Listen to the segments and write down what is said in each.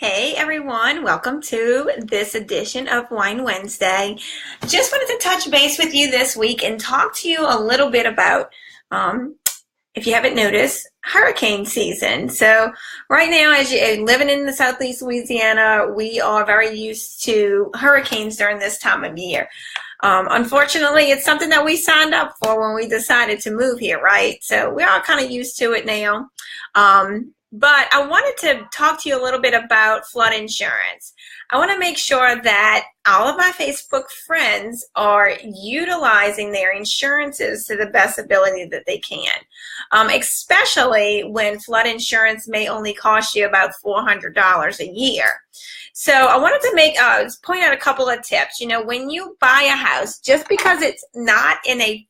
Hey everyone, welcome to this edition of Wine Wednesday. Just wanted to touch base with you this week and talk to you a little bit about, if you haven't noticed, hurricane season. So right now, as you're living in the Southeast Louisiana, we are very used to hurricanes during this time of year. Unfortunately, it's something that we signed up for when we decided to move here, right? So we're all kind of used to it now. But I wanted to talk to you a little bit about flood insurance. I want to make sure that all of my Facebook friends are utilizing their insurances to the best ability that they can, especially when flood insurance may only cost you about $400 a year. So I wanted to point out a couple of tips. You know, when you buy a house, just because it's not in a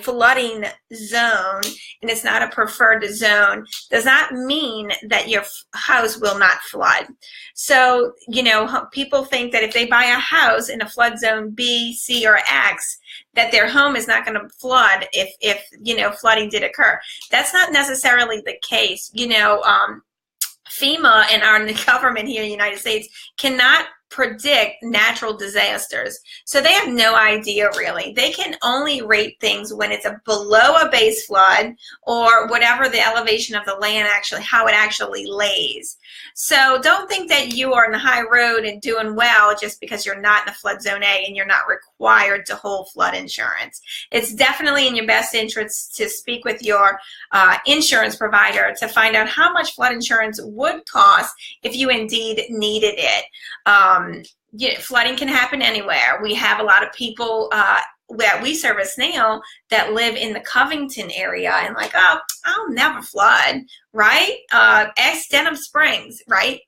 flooding zone and it's not a preferred zone does not mean that your house will not flood. So, you know, people think that if they buy a house in a flood zone B, C, or X, that their home is not going to flood if you know, flooding did occur. That's not necessarily the case. You know, FEMA and our government here in the United States cannot predict natural disasters. So they have no idea really. They can only rate things when it's below a base flood or whatever the elevation of the land how it actually lays. So don't think that you are in the high road and doing well just because you're not in the flood zone A and you're not required to hold flood insurance. It's definitely in your best interest to speak with your insurance provider to find out how much flood insurance would cost if you indeed needed it. Flooding can happen anywhere. We have a lot of people that we service now that live in the Covington area and like, oh, I'll never flood, right? Ask Denham Springs, right?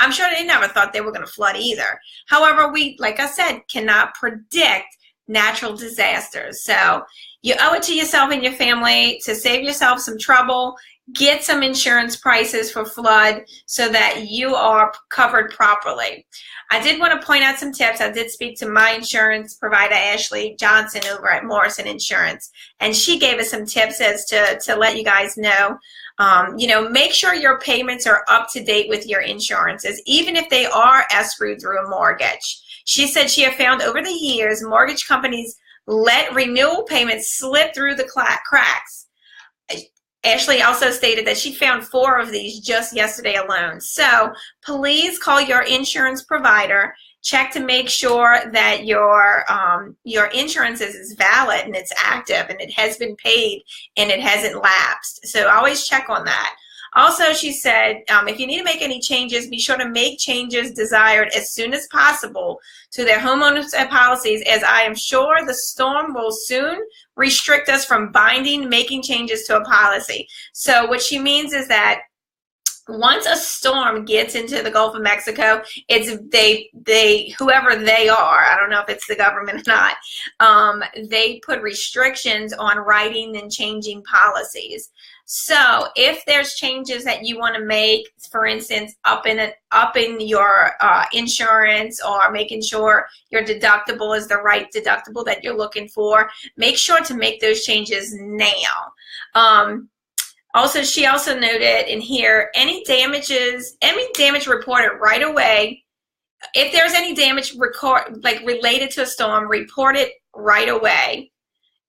I'm sure they never thought they were going to flood either. However, we, like I said, cannot predict natural disasters. So you owe it to yourself and your family to save yourself some trouble. Get some insurance prices for flood so that you are covered properly. I did want to point out some tips. I did speak to my insurance provider, Ashley Johnson, over at Morrison Insurance, and she gave us some tips as to let you guys know. You know, make sure your payments are up to date with your insurances, even if they are escrowed through a mortgage. She said she had found over the years mortgage companies let renewal payments slip through the cracks. Ashley also stated that she found 4 of these just yesterday alone. So please call your insurance provider, check to make sure that your insurance is valid and it's active and it has been paid and it hasn't lapsed. So always check on that. Also, she said, if you need to make any changes, be sure to make changes desired as soon as possible to their homeowners policies, as I am sure the storm will soon restrict us from making changes to a policy. So what she means is that once a storm gets into the Gulf of Mexico, it's whoever they are, I don't know if it's the government or not, they put restrictions on writing and changing policies. So if there's changes that you want to make, for instance, up in your insurance or making sure your deductible is the right deductible that you're looking for, make sure to make those changes now. Also, she also noted in here, any damage reported right away. If there's any damage related to a storm, report it right away.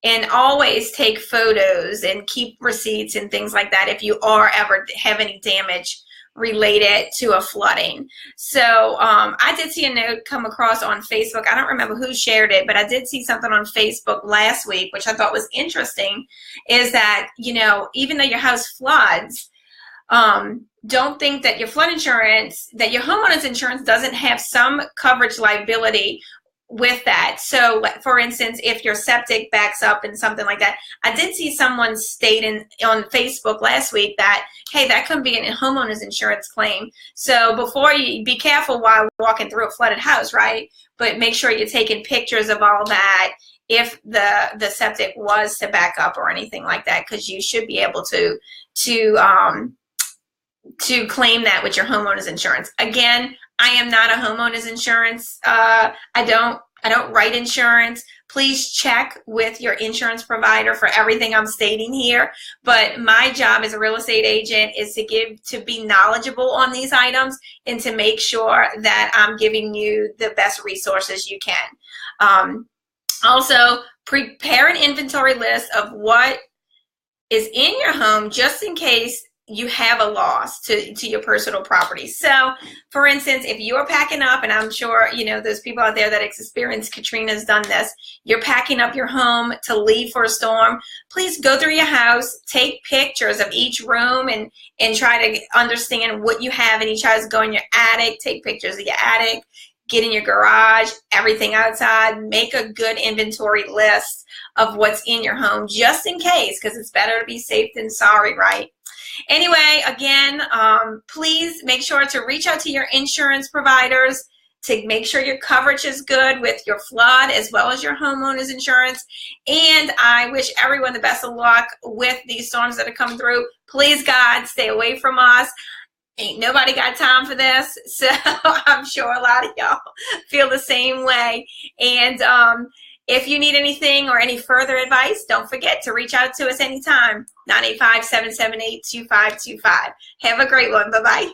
And always take photos and keep receipts and things like that if you ever have any damage related to a flooding. So I did see a note come across on Facebook. I don't remember who shared it, but I did see something on Facebook last week, which I thought was interesting, is that, you know, even though your house floods, don't think that your flood insurance, that your homeowner's insurance doesn't have some coverage liability with that. So for instance, if your septic backs up and something like that, I did see someone stating on Facebook last week that, hey, that could be a homeowner's insurance claim. So before you be careful while walking through a flooded house, right? But make sure you're taking pictures of all that if the septic was to back up or anything like that, because you should be able to claim that with your homeowner's insurance. Again, I am not a homeowner's insurance. I I don't write insurance. Please check with your insurance provider for everything I'm stating here. But my job as a real estate agent is to be knowledgeable on these items and to make sure that I'm giving you the best resources you can. Also, prepare an inventory list of what is in your home just in case you have a loss to your personal property. So, for instance, if you are packing up, and I'm sure, you know, there's people out there that experienced Katrina's done this, you're packing up your home to leave for a storm, please go through your house, take pictures of each room and try to understand what you have in each house. Go in your attic, take pictures of your attic, get in your garage, everything outside, make a good inventory list of what's in your home just in case, because it's better to be safe than sorry, right? Anyway, again, please make sure to reach out to your insurance providers to make sure your coverage is good with your flood as well as your homeowners insurance. And I wish everyone the best of luck with these storms that are coming through. Please, God, stay away from us. Ain't nobody got time for this. So I'm sure a lot of y'all feel the same way. And if you need anything or any further advice, don't forget to reach out to us anytime. 985-778-2525. Have a great one. Bye-bye.